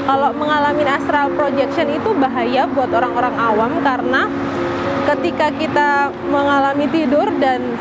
Kalau mengalami astral projection itu bahaya buat orang-orang awam karena ketika kita mengalami tidur dan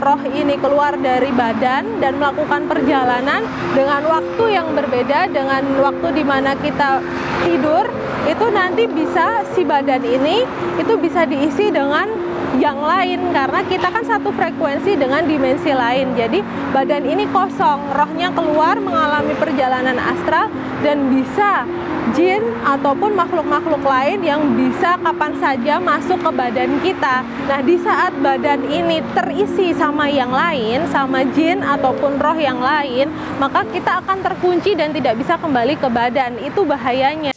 roh ini keluar dari badan dan melakukan perjalanan dengan waktu yang berbeda dengan waktu di mana kita tidur, itu nanti bisa si badan ini itu bisa diisi dengan yang lain karena kita kan satu frekuensi dengan dimensi lain. Jadi badan ini kosong, rohnya keluar mengalami perjalanan astral dan bisa jin ataupun makhluk-makhluk lain yang bisa kapan saja masuk ke badan kita. Nah, di saat badan ini terisi sama yang lain, sama jin ataupun roh yang lain, maka kita akan terkunci dan tidak bisa kembali ke badan. Itu bahayanya.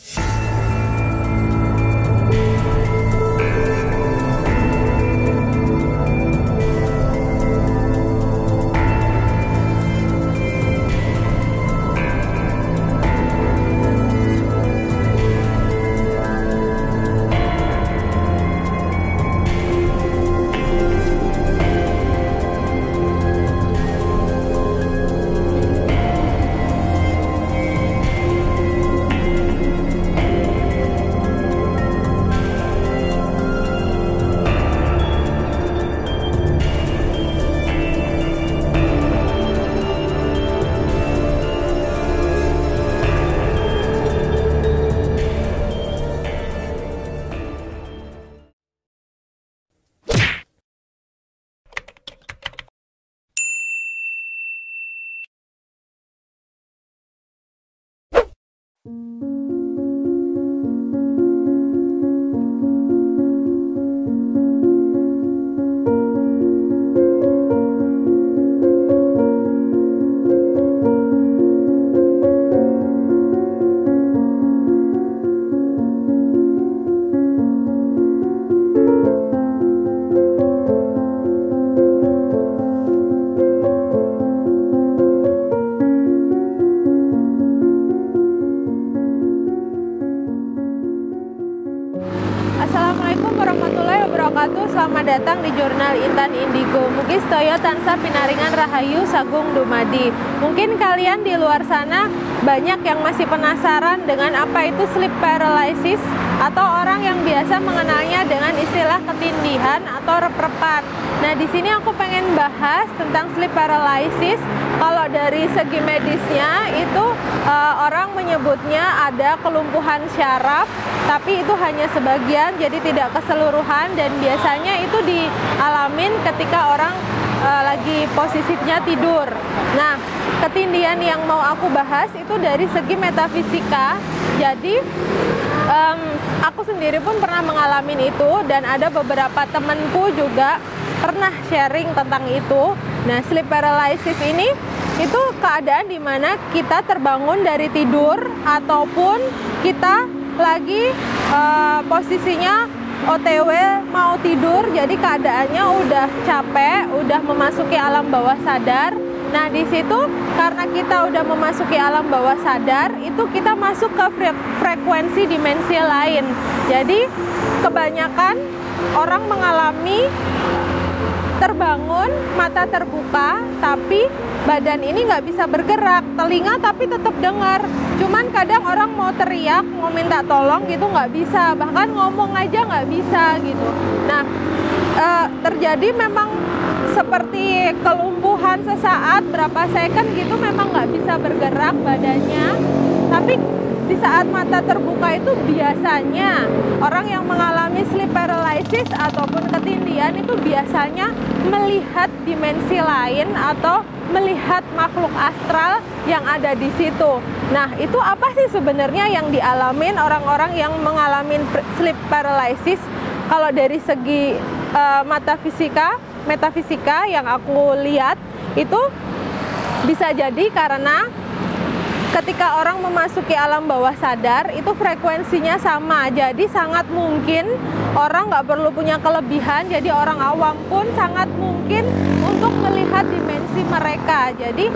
Assalamualaikum warahmatullahi wabarakatuh. Selamat datang di Jurnal Intan Indigo. Mugi sedaya tansah pinaringan rahayu sagung dumadi. Mungkin kalian di luar sana banyak yang masih penasaran dengan apa itu sleep paralysis atau orang yang biasa mengenalnya dengan istilah ketindihan atau rep-repan. Nah, di sini aku pengen bahas tentang sleep paralysis. Kalau dari segi medisnya itu orang menyebutnya ada kelumpuhan syaraf, tapi itu hanya sebagian, jadi tidak keseluruhan, dan biasanya itu dialamin ketika orang lagi posisinya tidur. Nah, ketindihan yang mau aku bahas itu dari segi metafisika. Jadi aku sendiri pun pernah mengalami itu, dan ada beberapa temanku juga pernah sharing tentang itu. Nah, sleep paralysis ini itu keadaan dimana kita terbangun dari tidur ataupun kita lagi posisinya OTW mau tidur, jadi keadaannya udah capek, udah memasuki alam bawah sadar. Nah, di situ karena kita udah memasuki alam bawah sadar, itu kita masuk ke frekuensi dimensi lain. Jadi kebanyakan orang mengalami terbangun, mata terbuka, tapi badan ini nggak bisa bergerak, telinga tapi tetap dengar. Cuman kadang orang mau teriak, mau minta tolong gitu nggak bisa, bahkan ngomong aja nggak bisa gitu. Nah, terjadi memang seperti kelumpuhan sesaat, berapa second gitu memang nggak bisa bergerak badannya. Tapi di saat mata terbuka itu biasanya orang yang mengalami sleep paralysis ataupun ketindihan itu biasanya melihat dimensi lain atau melihat makhluk astral yang ada di situ. Nah, itu apa sih sebenarnya yang dialamin orang-orang yang mengalami sleep paralysis? Kalau dari segi metafisika yang aku lihat itu bisa jadi karena ketika orang memasuki alam bawah sadar itu frekuensinya sama, jadi sangat mungkin orang nggak perlu punya kelebihan, jadi orang awam pun sangat mungkin untuk melihat dimensi mereka. Jadi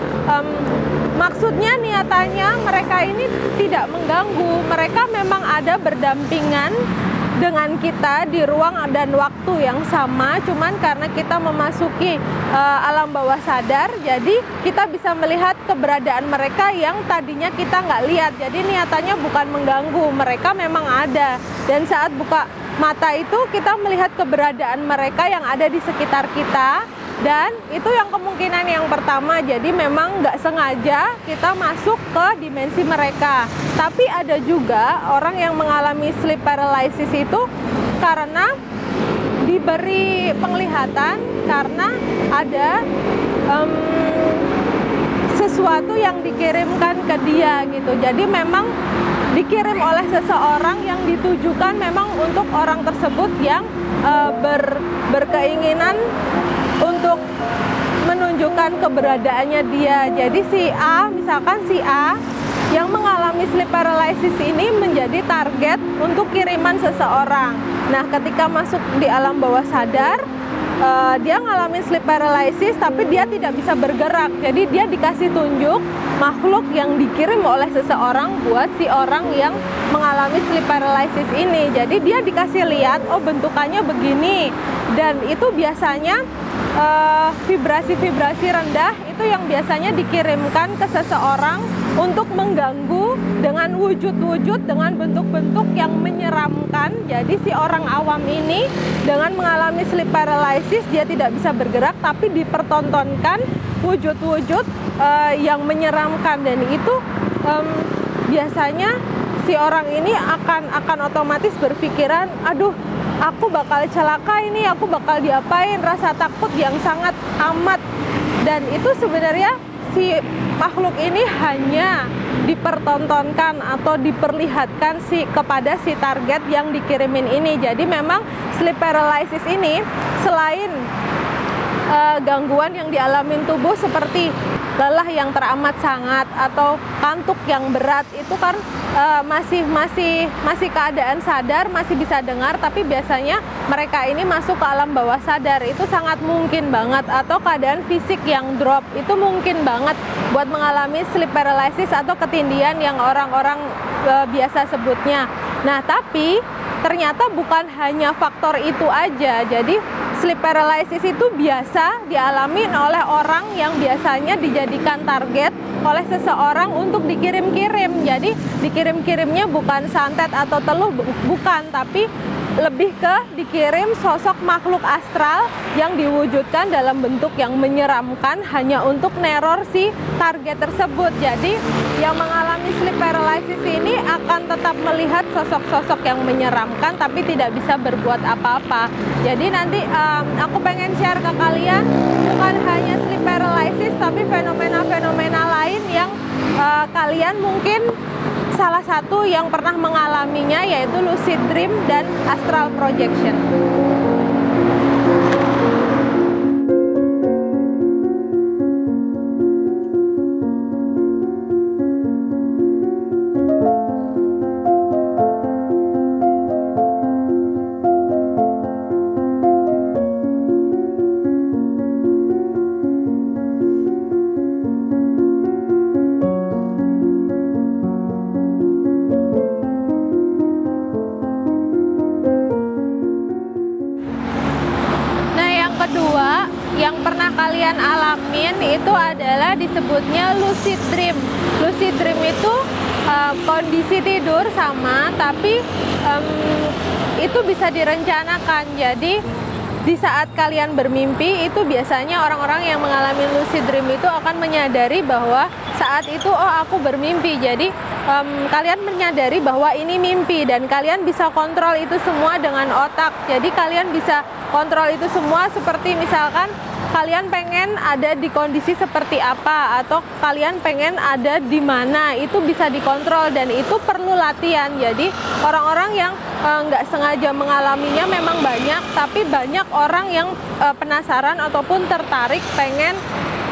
maksudnya niatannya mereka ini tidak mengganggu, mereka memang ada berdampingan dengan kita di ruang dan waktu yang sama, cuman karena kita memasuki alam bawah sadar, jadi kita bisa melihat keberadaan mereka yang tadinya kita nggak lihat. Jadi niatannya bukan mengganggu, mereka memang ada. Dan saat buka mata itu kita melihat keberadaan mereka yang ada di sekitar kita. Dan itu yang kemungkinan yang pertama, jadi memang nggak sengaja kita masuk ke dimensi mereka. Tapi ada juga orang yang mengalami sleep paralysis itu karena diberi penglihatan, karena ada sesuatu yang dikirimkan ke dia gitu. Jadi memang dikirim oleh seseorang yang ditujukan memang untuk orang tersebut yang berkeinginan untuk menunjukkan keberadaannya dia. Jadi si A, misalkan si A yang mengalami sleep paralysis ini menjadi target untuk kiriman seseorang. Nah, ketika masuk di alam bawah sadar, dia ngalamin sleep paralysis tapi dia tidak bisa bergerak. Jadi dia dikasih tunjuk makhluk yang dikirim oleh seseorang buat si orang yang mengalami sleep paralysis ini. Jadi dia dikasih lihat, oh bentukannya begini. Dan itu biasanya vibrasi-vibrasi rendah itu yang biasanya dikirimkan ke seseorang untuk mengganggu dengan wujud-wujud, dengan bentuk-bentuk yang menyeramkan. Jadi si orang awam ini dengan mengalami sleep paralysis, dia tidak bisa bergerak tapi dipertontonkan wujud-wujud yang menyeramkan. Dan itu biasanya si orang ini akan otomatis berpikiran, aduh aku bakal celaka ini, aku bakal diapain, rasa takut yang sangat amat. Dan itu sebenarnya si makhluk ini hanya dipertontonkan atau diperlihatkan kepada si target yang dikirimin ini. Jadi memang sleep paralysis ini selain gangguan yang dialamin tubuh seperti lelah yang teramat sangat atau kantuk yang berat, itu kan masih keadaan sadar, masih bisa dengar, tapi biasanya mereka ini masuk ke alam bawah sadar, itu sangat mungkin banget. Atau keadaan fisik yang drop, itu mungkin banget buat mengalami sleep paralysis atau ketindihan yang orang-orang biasa sebutnya. Nah, tapi ternyata bukan hanya faktor itu aja. Jadi sleep paralysis itu biasa dialami oleh orang yang biasanya dijadikan target oleh seseorang untuk dikirim-kirim. Jadi dikirim-kirimnya bukan santet atau teluh, bukan, tapi lebih ke dikirim sosok makhluk astral yang diwujudkan dalam bentuk yang menyeramkan hanya untuk neror si target tersebut. Jadi yang mengalami sleep paralysis ini akan tetap melihat sosok-sosok yang menyeramkan tapi tidak bisa berbuat apa-apa. Jadi nanti aku pengen share ke kalian bukan hanya sleep paralysis tapi fenomena-fenomena lain yang kalian mungkin salah satu yang pernah mengalaminya, yaitu lucid dream dan astral projection. Kedua, yang pernah kalian alamin itu adalah disebutnya lucid dream. Lucid dream itu kondisi tidur sama, tapi itu bisa direncanakan. Jadi di saat kalian bermimpi itu biasanya orang-orang yang mengalami lucid dream itu akan menyadari bahwa saat itu oh aku bermimpi. Jadi kalian menyadari bahwa ini mimpi dan kalian bisa kontrol itu semua dengan otak. Jadi kalian bisa kontrol itu semua, seperti misalkan kalian pengen ada di kondisi seperti apa atau kalian pengen ada di mana, itu bisa dikontrol dan itu perlu latihan. Jadi orang-orang yang nggak sengaja mengalaminya memang banyak, tapi banyak orang yang penasaran ataupun tertarik pengen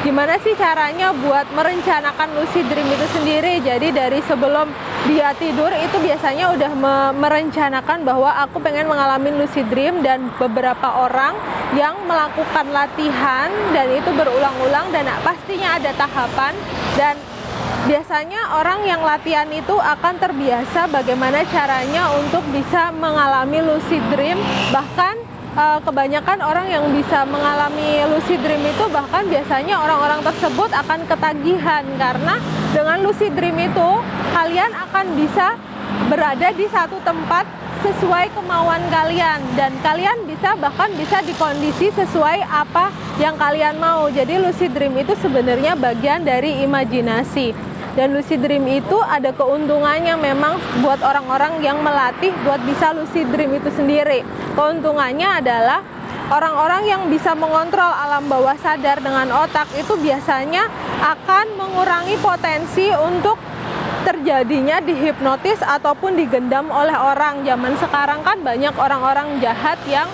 gimana sih caranya buat merencanakan lucid dream itu sendiri. Jadi dari sebelum dia tidur itu biasanya udah merencanakan bahwa aku pengen mengalami lucid dream, dan beberapa orang yang melakukan latihan dan itu berulang-ulang dan pastinya ada tahapan, dan biasanya orang yang latihan itu akan terbiasa bagaimana caranya untuk bisa mengalami lucid dream. Bahkan kebanyakan orang yang bisa mengalami lucid dream itu bahkan biasanya orang-orang tersebut akan ketagihan, karena dengan lucid dream itu kalian akan bisa berada di satu tempat sesuai kemauan kalian, dan kalian bahkan bisa di kondisi sesuai apa yang kalian mau. Jadi lucid dream itu sebenarnya bagian dari imajinasi. Dan lucid dream itu ada keuntungannya memang buat orang-orang yang melatih buat bisa lucid dream itu sendiri. Keuntungannya adalah orang-orang yang bisa mengontrol alam bawah sadar dengan otak itu biasanya akan mengurangi potensi untuk terjadinya dihipnotis ataupun digendam oleh orang. Zaman sekarang kan banyak orang-orang jahat yang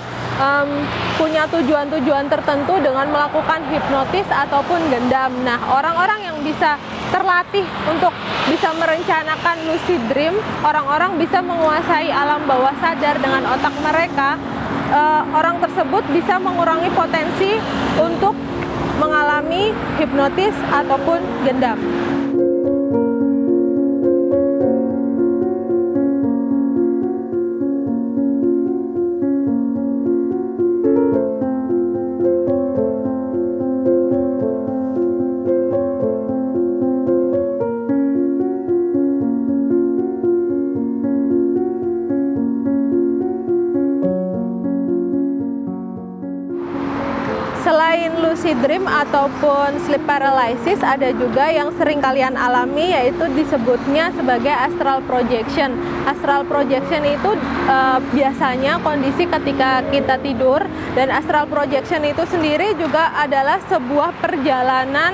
punya tujuan-tujuan tertentu dengan melakukan hipnotis ataupun gendam. Nah, orang-orang yang bisa terlatih untuk bisa merencanakan lucid dream, orang-orang bisa menguasai alam bawah sadar dengan otak mereka, orang tersebut bisa mengurangi potensi untuk mengalami hipnotis ataupun gendam. Selain lucid dream ataupun sleep paralysis, ada juga yang sering kalian alami, yaitu disebutnya sebagai astral projection. Astral projection itu biasanya kondisi ketika kita tidur, dan astral projection itu sendiri juga adalah sebuah perjalanan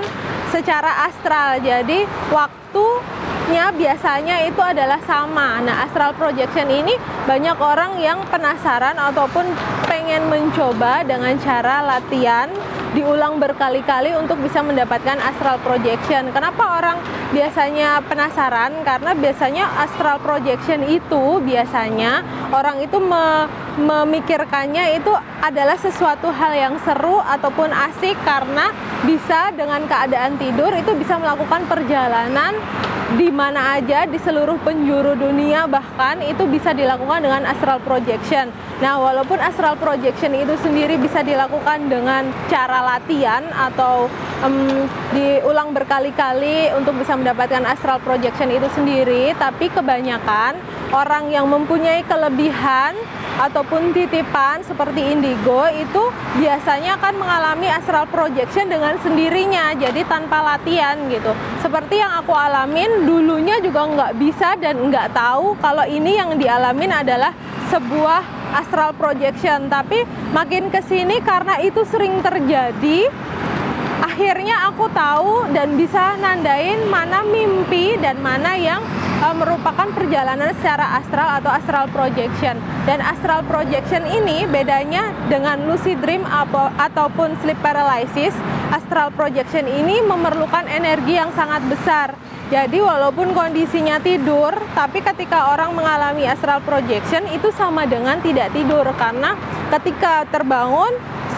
secara astral. Jadi waktunya biasanya itu adalah sama. Nah, astral projection ini banyak orang yang penasaran ataupun pengen mencoba dengan cara latihan diulang berkali-kali untuk bisa mendapatkan astral projection. Kenapa orang biasanya penasaran? Karena biasanya astral projection itu biasanya orang itu memikirkannya itu adalah sesuatu hal yang seru ataupun asik, karena bisa dengan keadaan tidur itu bisa melakukan perjalanan di mana aja di seluruh penjuru dunia, bahkan itu bisa dilakukan dengan astral projection. Nah, walaupun astral projection itu sendiri bisa dilakukan dengan cara latihan atau diulang berkali-kali untuk bisa mendapatkan astral projection itu sendiri, tapi kebanyakan orang yang mempunyai kelebihan ataupun titipan seperti indigo itu biasanya akan mengalami astral projection dengan sendirinya, jadi tanpa latihan gitu. Seperti yang aku alamin, dulunya juga nggak bisa dan nggak tahu kalau ini yang dialamin adalah sebuah astral projection, tapi makin kesini karena itu sering terjadi, akhirnya aku tahu dan bisa nandain mana mimpi dan mana yang merupakan perjalanan secara astral atau astral projection. Dan astral projection ini bedanya dengan lucid dream ataupun sleep paralysis. Astral projection ini memerlukan energi yang sangat besar. Jadi walaupun kondisinya tidur, tapi ketika orang mengalami astral projection itu sama dengan tidak tidur, karena ketika terbangun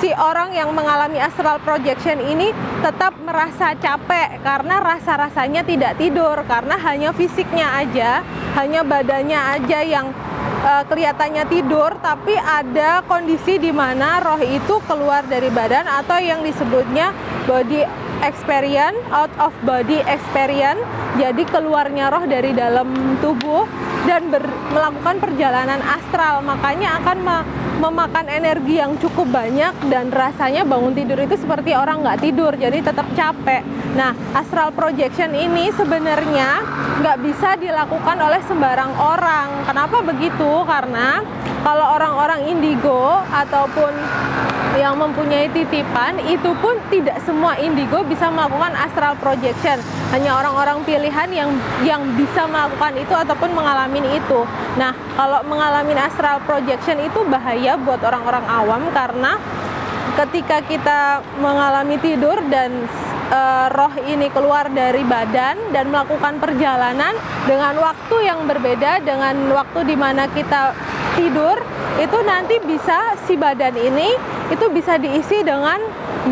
si orang yang mengalami astral projection ini tetap merasa capek karena rasa-rasanya tidak tidur, karena hanya fisiknya aja, hanya badannya aja yang kelihatannya tidur, tapi ada kondisi di mana roh itu keluar dari badan atau yang disebutnya body experience, out of body experience. Jadi keluarnya roh dari dalam tubuh dan melakukan perjalanan astral, makanya akan memakan energi yang cukup banyak dan rasanya bangun tidur itu seperti orang nggak tidur, jadi tetap capek. Nah, astral projection ini sebenarnya nggak bisa dilakukan oleh sembarang orang. Kenapa begitu? Karena kalau orang-orang indigo ataupun yang mempunyai titipan, itu pun tidak semua indigo bisa melakukan astral projection. Hanya orang-orang pilihan yang bisa melakukan itu ataupun mengalami itu. Nah, kalau mengalami astral projection itu bahaya buat orang-orang awam, karena ketika kita mengalami tidur dan roh ini keluar dari badan dan melakukan perjalanan dengan waktu yang berbeda dengan waktu di mana kita tidur, itu nanti bisa si badan ini itu bisa diisi dengan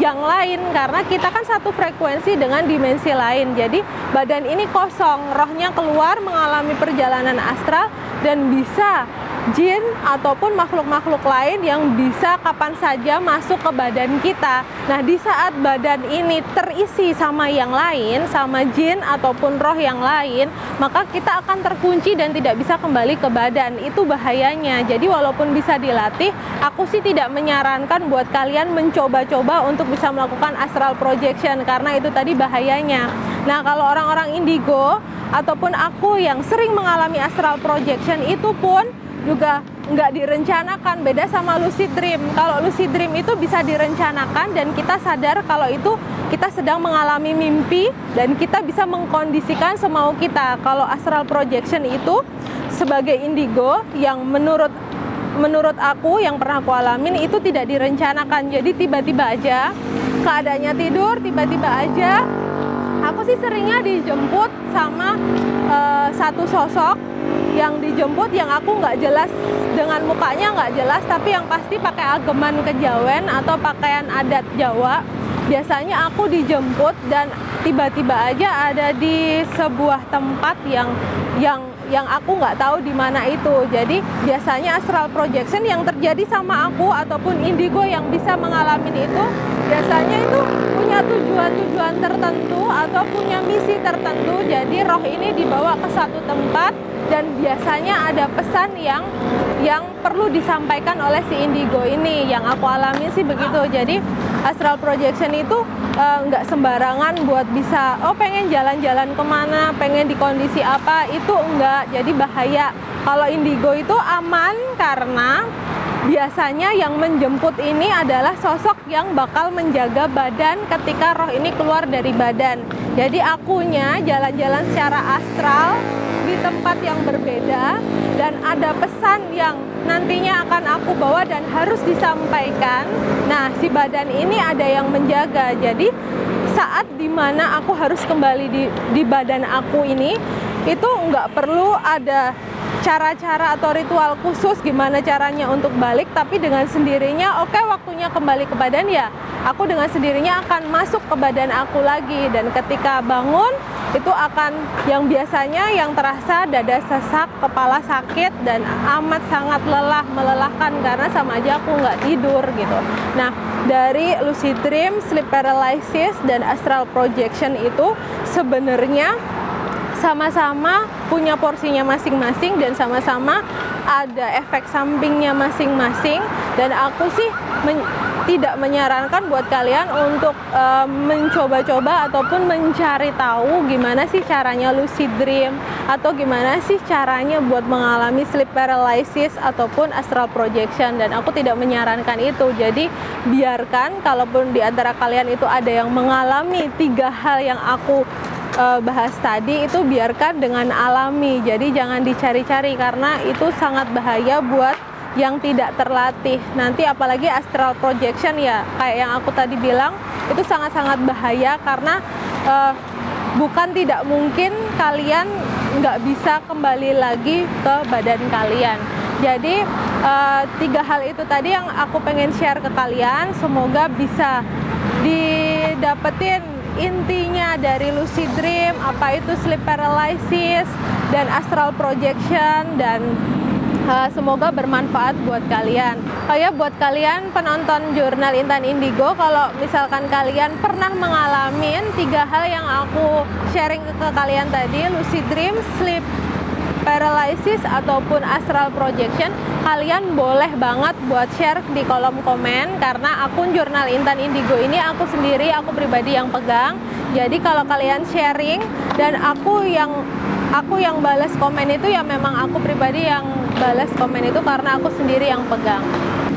yang lain, karena kita kan satu frekuensi dengan dimensi lain. Jadi badan ini kosong, rohnya keluar mengalami perjalanan astral, dan bisa jin ataupun makhluk-makhluk lain yang bisa kapan saja masuk ke badan kita. Nah, di saat badan ini terisi sama yang lain, sama jin ataupun roh yang lain, maka kita akan terkunci dan tidak bisa kembali ke badan. Itu bahayanya. Jadi walaupun bisa dilatih, aku sih tidak menyarankan buat kalian mencoba-coba untuk bisa melakukan astral projection, karena itu tadi bahayanya. Nah, kalau orang-orang indigo ataupun aku yang sering mengalami astral projection, itu pun juga nggak direncanakan, beda sama lucid dream. Kalau lucid dream itu bisa direncanakan dan kita sadar kalau itu kita sedang mengalami mimpi dan kita bisa mengkondisikan semau kita. Kalau astral projection itu sebagai indigo yang menurut aku yang pernah aku alamin itu tidak direncanakan. Jadi tiba-tiba aja keadaannya tidur, tiba-tiba aja aku sih seringnya dijemput sama satu sosok yang dijemput, yang aku nggak jelas, dengan mukanya nggak jelas, tapi yang pasti pakai ageman kejawen atau pakaian adat Jawa. Biasanya aku dijemput dan tiba-tiba aja ada di sebuah tempat yang aku nggak tahu di mana itu. Jadi biasanya astral projection yang terjadi sama aku ataupun indigo yang bisa mengalami itu, biasanya itu punya tujuan-tujuan tertentu atau punya misi tertentu. Jadi roh ini dibawa ke satu tempat dan biasanya ada pesan yang perlu disampaikan oleh si indigo ini. Yang aku alami sih begitu. Jadi astral projection itu nggak sembarangan buat bisa, oh pengen jalan-jalan kemana, pengen di kondisi apa, itu enggak. Jadi bahaya. Kalau indigo itu aman karena biasanya yang menjemput ini adalah sosok yang bakal menjaga badan ketika roh ini keluar dari badan. Jadi akunya jalan-jalan secara astral di tempat yang berbeda dan ada pesan yang nantinya akan aku bawa dan harus disampaikan. Nah, si badan ini ada yang menjaga. Jadi saat dimana aku harus kembali di badan aku ini, itu nggak perlu ada cara-cara atau ritual khusus gimana caranya untuk balik, tapi dengan sendirinya oke, waktunya kembali ke badan ya, aku dengan sendirinya akan masuk ke badan aku lagi. Dan ketika bangun itu akan yang biasanya yang terasa dada sesak, kepala sakit, dan amat sangat melelahkan karena sama aja aku nggak tidur gitu. Nah, dari lucid dream, sleep paralysis, dan astral projection itu sebenarnya sama-sama punya porsinya masing-masing dan sama-sama ada efek sampingnya masing-masing. Dan aku sih tidak menyarankan buat kalian untuk mencoba-coba ataupun mencari tahu gimana sih caranya lucid dream atau gimana sih caranya buat mengalami sleep paralysis ataupun astral projection. Dan aku tidak menyarankan itu. Jadi biarkan, kalaupun di antara kalian itu ada yang mengalami 3 hal yang aku bahas tadi, itu biarkan dengan alami. Jadi jangan dicari-cari karena itu sangat bahaya buat yang tidak terlatih. Nanti apalagi astral projection ya, kayak yang aku tadi bilang, itu sangat-sangat bahaya karena bukan tidak mungkin kalian nggak bisa kembali lagi ke badan kalian. Jadi 3 hal itu tadi yang aku pengen share ke kalian. Semoga bisa didapetin intinya dari lucid dream, apa itu sleep paralysis dan astral projection, dan semoga bermanfaat buat kalian. Oh ya, buat kalian penonton Jurnal Intan Indigo, kalau misalkan kalian pernah mengalami 3 hal yang aku sharing ke kalian tadi, lucid dream, sleep paralysis ataupun astral projection, kalian boleh banget buat share di kolom komen, karena akun Jurnal Intan Indigo ini aku sendiri, aku pribadi yang pegang. Jadi kalau kalian sharing dan aku yang balas komen itu ya memang aku pribadi yang balas komen itu karena aku sendiri yang pegang.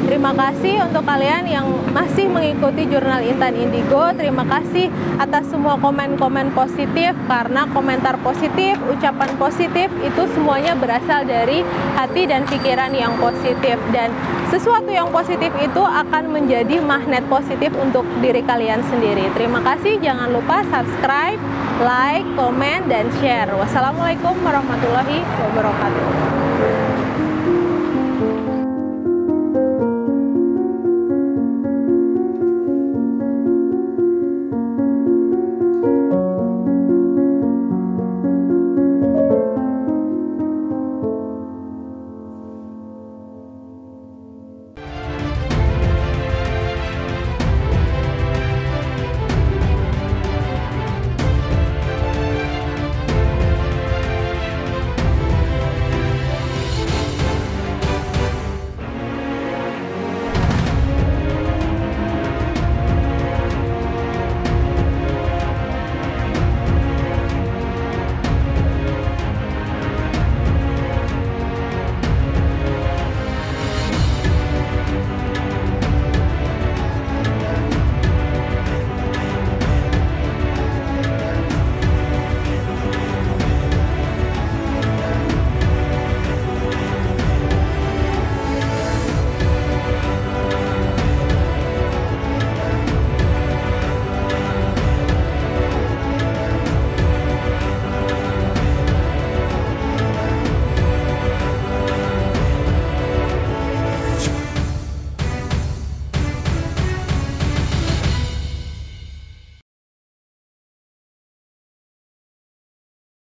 Terima kasih untuk kalian yang masih mengikuti Jurnal Intan Indigo. Terima kasih atas semua komen-komen positif, karena komentar positif, ucapan positif itu semuanya berasal dari hati dan pikiran yang positif. Dan sesuatu yang positif itu akan menjadi magnet positif untuk diri kalian sendiri. Terima kasih, jangan lupa subscribe, like, komen, dan share. Wassalamualaikum warahmatullahi wabarakatuh.